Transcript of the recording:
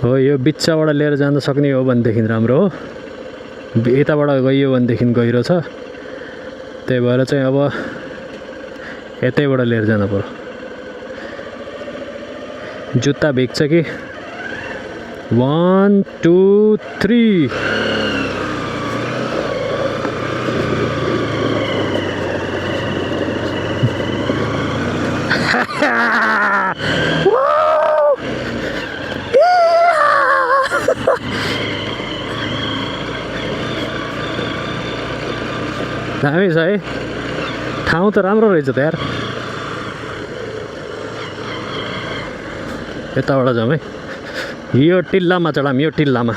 हो यो बिच्चाबाट लिएर जान सक्ने हो भनेदेखि राम्रो हो। यताबाट गइयो भनेदेखि गहिरो छ, त्यही भएर चाहिँ अब यतैबाट लिएर जानु पर्यो। जुत्ता भिग्छ कि 1 2 3 दामी छ है, ठाउँ त राम्रो रहेछ त यार। यताबाट जाउँ है, यो टिल्लामा चढाम, यो टिल्लामा।